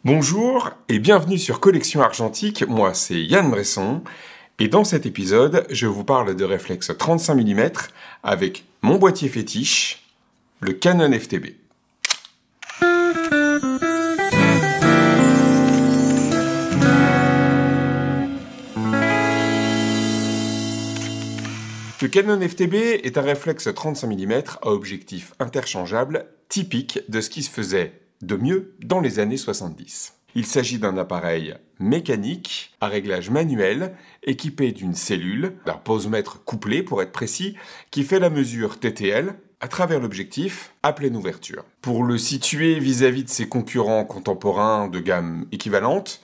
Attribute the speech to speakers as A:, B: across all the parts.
A: Bonjour et bienvenue sur Collection Argentique, moi c'est Yann Bresson et dans cet épisode je vous parle de réflexe 35 mm avec mon boîtier fétiche, le Canon FTB. Le Canon FTB est un réflexe 35 mm à objectif interchangeable typique de ce qui se faisait de mieux dans les années 70. Il s'agit d'un appareil mécanique à réglage manuel équipé d'une cellule, d'un posemètre couplé pour être précis, qui fait la mesure TTL à travers l'objectif à pleine ouverture. Pour le situer vis-à-vis de ses concurrents contemporains de gamme équivalente,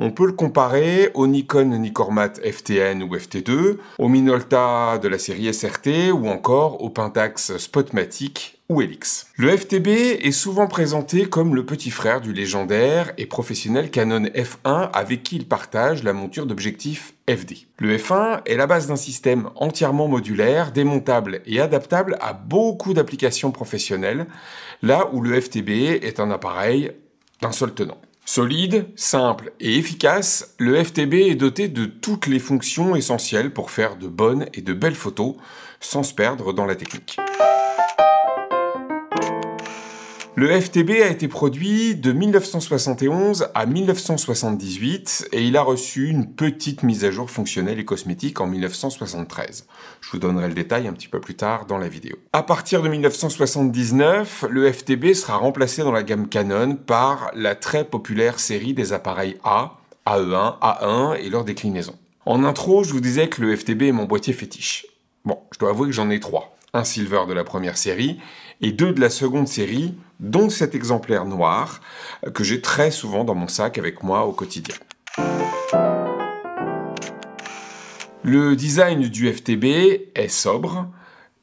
A: on peut le comparer au Nikon Nikormat FTN ou FT2, au Minolta de la série SRT ou encore au Pentax Spotmatic ou Helix. Le FTB est souvent présenté comme le petit frère du légendaire et professionnel Canon F1 avec qui il partage la monture d'objectif FD. Le F1 est la base d'un système entièrement modulaire, démontable et adaptable à beaucoup d'applications professionnelles, là où le FTB est un appareil d'un seul tenant. Solide, simple et efficace, le FTB est doté de toutes les fonctions essentielles pour faire de bonnes et de belles photos sans se perdre dans la technique. Le FTB a été produit de 1971 à 1978 et il a reçu une petite mise à jour fonctionnelle et cosmétique en 1973. Je vous donnerai le détail un petit peu plus tard dans la vidéo. À partir de 1979, le FTB sera remplacé dans la gamme Canon par la très populaire série des appareils A, AE1, A1 et leurs déclinaisons. En intro, je vous disais que le FTB est mon boîtier fétiche. Bon, je dois avouer que j'en ai trois. Un silver de la première série et deux de la seconde série, dont cet exemplaire noir que j'ai très souvent dans mon sac avec moi au quotidien. Le design du FTB est sobre,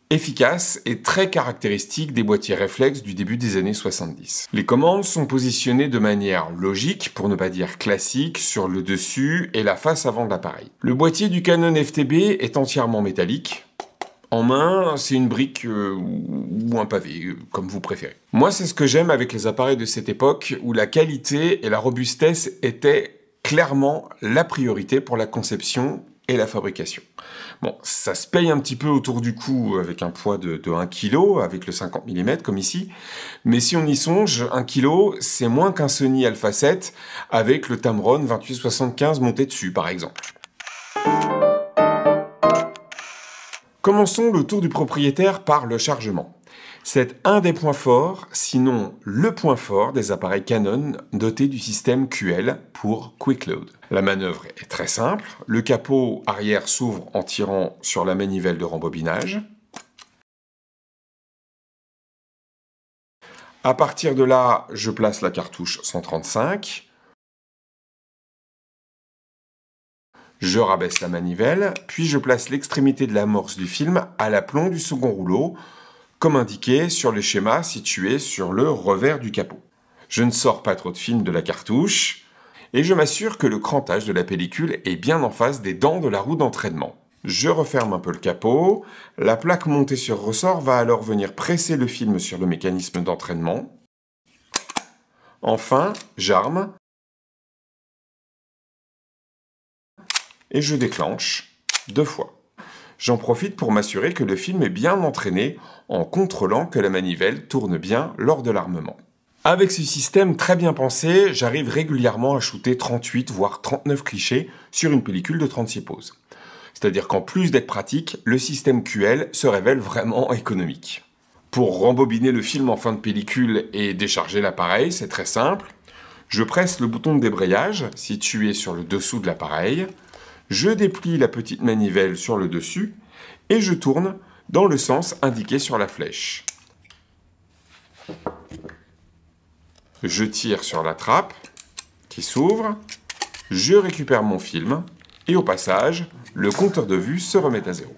A: efficace et très caractéristique des boîtiers réflexes du début des années 70. Les commandes sont positionnées de manière logique, pour ne pas dire classique, sur le dessus et la face avant de l'appareil. Le boîtier du Canon FTB est entièrement métallique. En main, c'est une brique ou un pavé, comme vous préférez. Moi, c'est ce que j'aime avec les appareils de cette époque, où la qualité et la robustesse étaient clairement la priorité pour la conception et la fabrication. Bon, ça se paye un petit peu autour du cou avec un poids de 1 kg, avec le 50 mm comme ici, mais si on y songe, 1 kg, c'est moins qu'un Sony Alpha 7 avec le Tamron 2875 monté dessus, par exemple. Commençons le tour du propriétaire par le chargement. C'est un des points forts, sinon le point fort des appareils Canon dotés du système QL pour Quick Load. La manœuvre est très simple, le capot arrière s'ouvre en tirant sur la manivelle de rembobinage. À partir de là, je place la cartouche 135. Je rabaisse la manivelle, puis je place l'extrémité de l'amorce du film à l'aplomb du second rouleau, comme indiqué sur le schéma situé sur le revers du capot. Je ne sors pas trop de film de la cartouche, et je m'assure que le crantage de la pellicule est bien en face des dents de la roue d'entraînement. Je referme un peu le capot, la plaque montée sur ressort va alors venir presser le film sur le mécanisme d'entraînement. Enfin, j'arme, et je déclenche 2 fois. J'en profite pour m'assurer que le film est bien entraîné en contrôlant que la manivelle tourne bien lors de l'armement. Avec ce système très bien pensé, j'arrive régulièrement à shooter 38 voire 39 clichés sur une pellicule de 36 poses. C'est-à-dire qu'en plus d'être pratique, le système QL se révèle vraiment économique. Pour rembobiner le film en fin de pellicule et décharger l'appareil, c'est très simple. Je presse le bouton de débrayage situé sur le dessous de l'appareil. Je déplie la petite manivelle sur le dessus et je tourne dans le sens indiqué sur la flèche. Je tire sur la trappe qui s'ouvre, je récupère mon film et au passage, le compteur de vue se remet à zéro.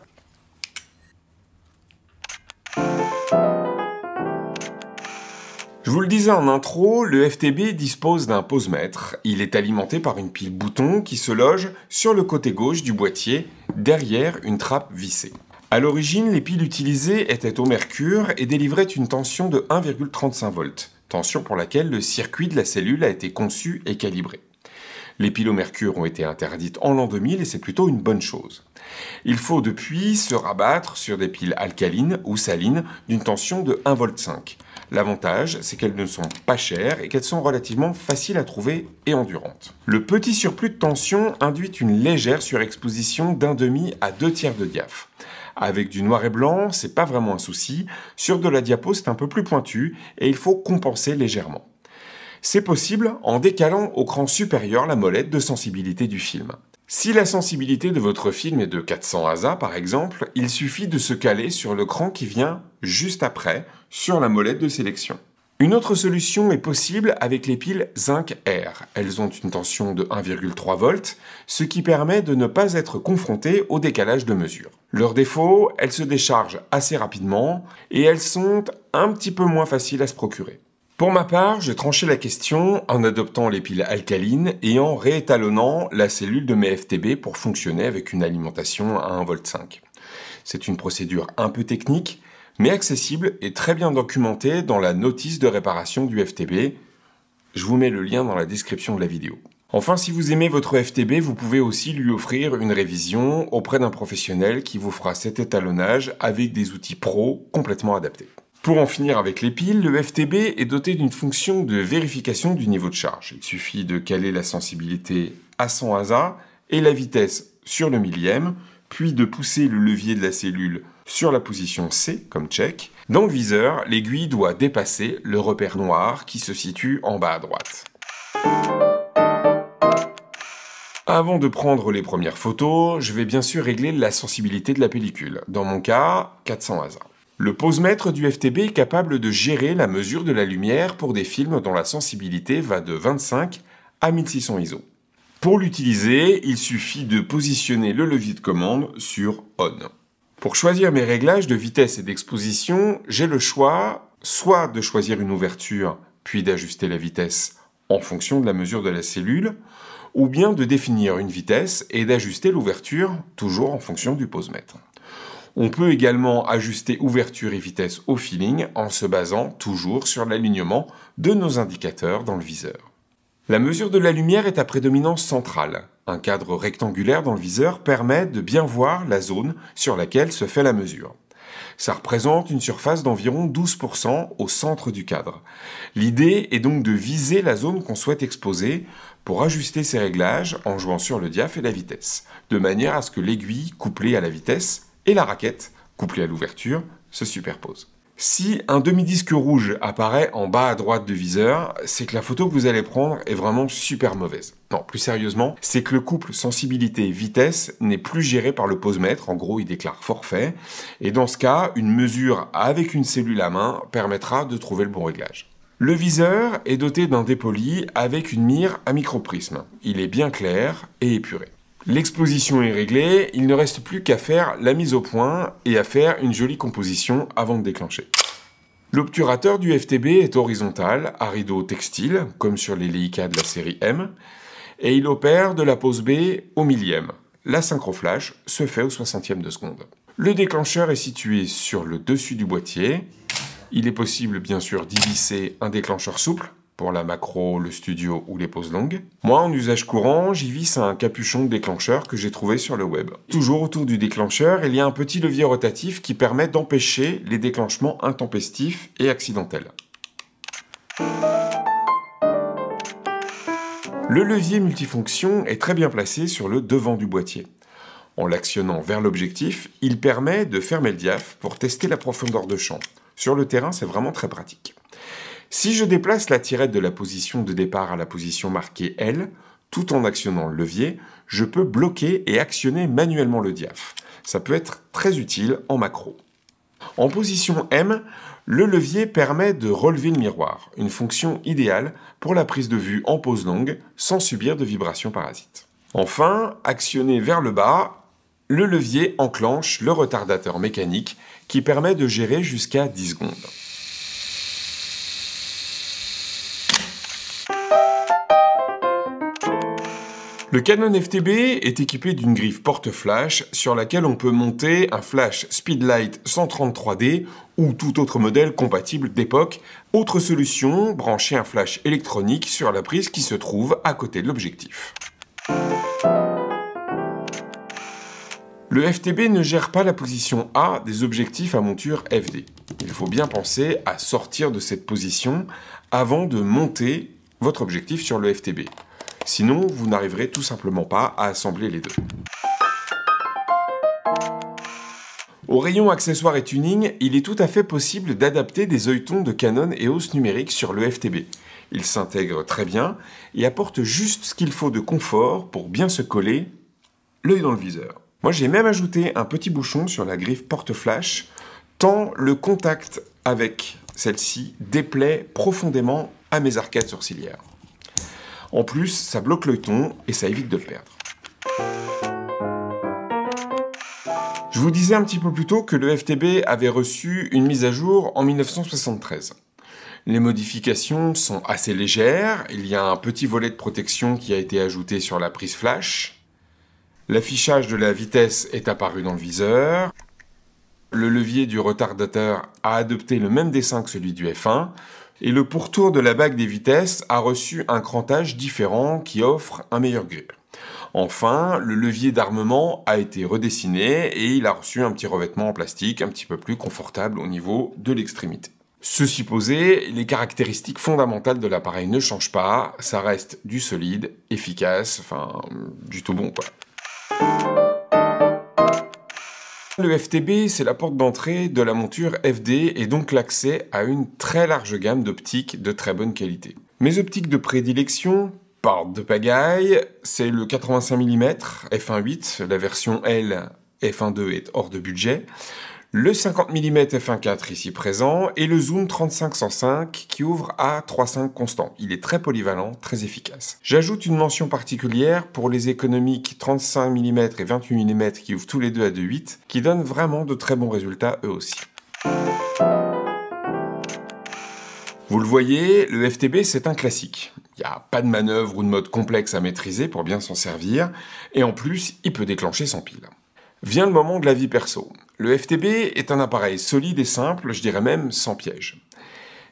A: Je vous le disais en intro, le FTB dispose d'un posemètre. Il est alimenté par une pile bouton qui se loge sur le côté gauche du boîtier, derrière une trappe vissée. À l'origine, les piles utilisées étaient au mercure et délivraient une tension de 1,35 volts, tension pour laquelle le circuit de la cellule a été conçu et calibré. Les piles au mercure ont été interdites en l'an 2000 et c'est plutôt une bonne chose. Il faut depuis se rabattre sur des piles alcalines ou salines d'une tension de 1,5 V. L'avantage, c'est qu'elles ne sont pas chères et qu'elles sont relativement faciles à trouver et endurantes. Le petit surplus de tension induit une légère surexposition d'1/2 à 2/3 de diaph. Avec du noir et blanc, c'est pas vraiment un souci. Sur de la diapo, c'est un peu plus pointu et il faut compenser légèrement. C'est possible en décalant au cran supérieur la molette de sensibilité du film. Si la sensibilité de votre film est de 400 ASA par exemple, il suffit de se caler sur le cran qui vient juste après, sur la molette de sélection. Une autre solution est possible avec les piles Zinc Air. Elles ont une tension de 1,3 V, ce qui permet de ne pas être confronté au décalage de mesure. Leur défaut, elles se déchargent assez rapidement et elles sont un petit peu moins faciles à se procurer. Pour ma part, j'ai tranché la question en adoptant les piles alcalines et en réétalonnant la cellule de mes FTB pour fonctionner avec une alimentation à 1,5 V. C'est une procédure un peu technique, mais accessible et très bien documentée dans la notice de réparation du FTB. Je vous mets le lien dans la description de la vidéo. Enfin, si vous aimez votre FTB, vous pouvez aussi lui offrir une révision auprès d'un professionnel qui vous fera cet étalonnage avec des outils pro complètement adaptés. Pour en finir avec les piles, le FTB est doté d'une fonction de vérification du niveau de charge. Il suffit de caler la sensibilité à 100 ASA et la vitesse sur le millième, puis de pousser le levier de la cellule sur la position C, comme check. Dans le viseur, l'aiguille doit dépasser le repère noir qui se situe en bas à droite. Avant de prendre les premières photos, je vais bien sûr régler la sensibilité de la pellicule. Dans mon cas, 400 ASA. Le posemètre du FTB est capable de gérer la mesure de la lumière pour des films dont la sensibilité va de 25 à 1600 ISO. Pour l'utiliser, il suffit de positionner le levier de commande sur On. Pour choisir mes réglages de vitesse et d'exposition, j'ai le choix soit de choisir une ouverture puis d'ajuster la vitesse en fonction de la mesure de la cellule, ou bien de définir une vitesse et d'ajuster l'ouverture toujours en fonction du posemètre. On peut également ajuster ouverture et vitesse au feeling en se basant toujours sur l'alignement de nos indicateurs dans le viseur. La mesure de la lumière est à prédominance centrale. Un cadre rectangulaire dans le viseur permet de bien voir la zone sur laquelle se fait la mesure. Ça représente une surface d'environ 12% au centre du cadre. L'idée est donc de viser la zone qu'on souhaite exposer pour ajuster ces réglages en jouant sur le diaph et la vitesse, de manière à ce que l'aiguille couplée à la vitesse et la raquette, couplée à l'ouverture, se superposent. Si un demi-disque rouge apparaît en bas à droite du viseur, c'est que la photo que vous allez prendre est vraiment super mauvaise. Non, plus sérieusement, c'est que le couple sensibilité-vitesse n'est plus géré par le posemètre, en gros il déclare forfait, et dans ce cas, une mesure avec une cellule à main permettra de trouver le bon réglage. Le viseur est doté d'un dépoli avec une mire à microprisme. Il est bien clair et épuré. L'exposition est réglée, il ne reste plus qu'à faire la mise au point et à faire une jolie composition avant de déclencher. L'obturateur du FTB est horizontal, à rideau textile, comme sur les Leica de la série M, et il opère de la pose B au millième. La synchroflash se fait au 60e de seconde. Le déclencheur est situé sur le dessus du boîtier. Il est possible bien sûr d'y visser un déclencheur souple, pour la macro, le studio ou les poses longues. Moi, en usage courant, j'y visse un capuchon de déclencheur que j'ai trouvé sur le web. Toujours autour du déclencheur, il y a un petit levier rotatif qui permet d'empêcher les déclenchements intempestifs et accidentels. Le levier multifonction est très bien placé sur le devant du boîtier. En l'actionnant vers l'objectif, il permet de fermer le diaph pour tester la profondeur de champ. Sur le terrain, c'est vraiment très pratique. Si je déplace la tirette de la position de départ à la position marquée L, tout en actionnant le levier, je peux bloquer et actionner manuellement le diaph. Ça peut être très utile en macro. En position M, le levier permet de relever le miroir, une fonction idéale pour la prise de vue en pose longue sans subir de vibrations parasites. Enfin, actionné vers le bas, le levier enclenche le retardateur mécanique qui permet de gérer jusqu'à 10 secondes. Le Le Canon FTB est équipé d'une griffe porte-flash sur laquelle on peut monter un flash Speedlight 133D ou tout autre modèle compatible d'époque. Autre solution, brancher un flash électronique sur la prise qui se trouve à côté de l'objectif. Le FTB ne gère pas la position A des objectifs à monture FD. Il faut bien penser à sortir de cette position avant de monter votre objectif sur le FTB. Sinon, vous n'arriverez tout simplement pas à assembler les deux. Au rayon accessoires et tuning, il est tout à fait possible d'adapter des œilletons de Canon EOS numérique sur le FTB. Ils s'intègrent très bien et apportent juste ce qu'il faut de confort pour bien se coller l'œil dans le viseur. Moi, j'ai même ajouté un petit bouchon sur la griffe porte-flash, tant le contact avec celle-ci déplaît profondément à mes arcades sourcilières. En plus, ça bloque l'œilleton et ça évite de le perdre. Je vous disais un petit peu plus tôt que le FTB avait reçu une mise à jour en 1973. Les modifications sont assez légères, il y a un petit volet de protection qui a été ajouté sur la prise flash. L'affichage de la vitesse est apparu dans le viseur. Le levier du retardateur a adopté le même dessin que celui du F1. Et le pourtour de la bague des vitesses a reçu un crantage différent qui offre un meilleur grip. Enfin, le levier d'armement a été redessiné et il a reçu un petit revêtement en plastique un petit peu plus confortable au niveau de l'extrémité. Ceci posé, les caractéristiques fondamentales de l'appareil ne changent pas, ça reste du solide, efficace, enfin du tout bon quoi. Le FTB, c'est la porte d'entrée de la monture FD et donc l'accès à une très large gamme d'optiques de très bonne qualité. Mes optiques de prédilection, porte de pagaille, c'est le 85 mm f1.8, la version L f1.2 est hors de budget, le 50 mm f1.4 ici présent et le zoom 35-105 qui ouvre à 3.5 constant. Il est très polyvalent, très efficace. J'ajoute une mention particulière pour les économiques 35 mm et 28 mm qui ouvrent tous les deux à 2.8 qui donnent vraiment de très bons résultats eux aussi. Vous le voyez, le FTB c'est un classique. Il n'y a pas de manœuvre ou de mode complexe à maîtriser pour bien s'en servir et en plus il peut déclencher sans pile. Vient le moment de la vie perso. Le FTB est un appareil solide et simple, je dirais même sans piège.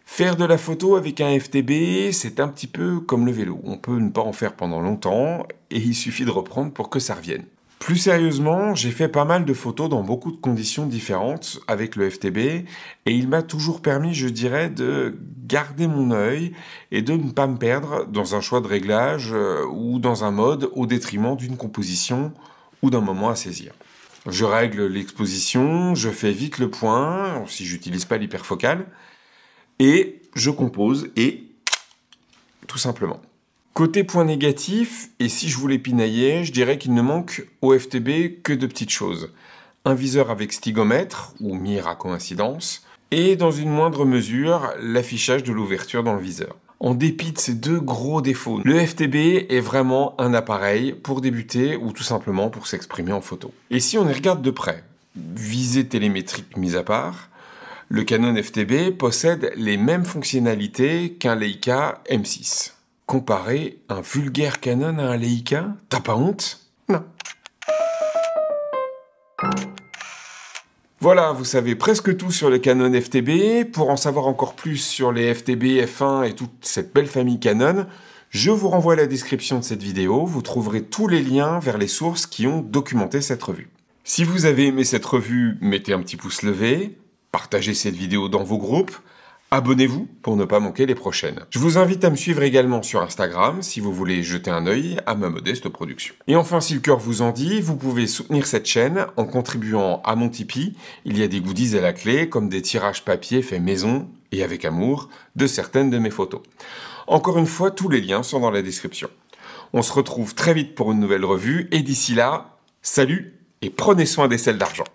A: Faire de la photo avec un FTB, c'est un petit peu comme le vélo. On peut ne pas en faire pendant longtemps et il suffit de reprendre pour que ça revienne. Plus sérieusement, j'ai fait pas mal de photos dans beaucoup de conditions différentes avec le FTB et il m'a toujours permis, je dirais, de garder mon œil et de ne pas me perdre dans un choix de réglage ou dans un mode au détriment d'une composition ou d'un moment à saisir. Je règle l'exposition, je fais vite le point, si j'utilise pas l'hyperfocale, et je compose, et tout simplement. Côté point négatif, et si je voulais pinailler, je dirais qu'il ne manque au FTB que de petites choses. Un viseur avec stigomètre, ou mire à coïncidence, et dans une moindre mesure, l'affichage de l'ouverture dans le viseur. En dépit de ces deux gros défauts, le FTB est vraiment un appareil pour débuter ou tout simplement pour s'exprimer en photo. Et si on y regarde de près, visée télémétrique mise à part, le Canon FTB possède les mêmes fonctionnalités qu'un Leica M6. Comparer un vulgaire Canon à un Leica, t'as pas honte? Non. Voilà, vous savez presque tout sur le Canon FTB. Pour en savoir encore plus sur les FTB, F1 et toute cette belle famille Canon, je vous renvoie à la description de cette vidéo. Vous trouverez tous les liens vers les sources qui ont documenté cette revue. Si vous avez aimé cette revue, mettez un petit pouce levé, partagez cette vidéo dans vos groupes, abonnez-vous pour ne pas manquer les prochaines. Je vous invite à me suivre également sur Instagram si vous voulez jeter un œil à ma modeste production. Et enfin, si le cœur vous en dit, vous pouvez soutenir cette chaîne en contribuant à mon Tipeee. Il y a des goodies à la clé, comme des tirages papier faits maison et avec amour de certaines de mes photos. Encore une fois, tous les liens sont dans la description. On se retrouve très vite pour une nouvelle revue, et d'ici là, salut et prenez soin des selles d'argent.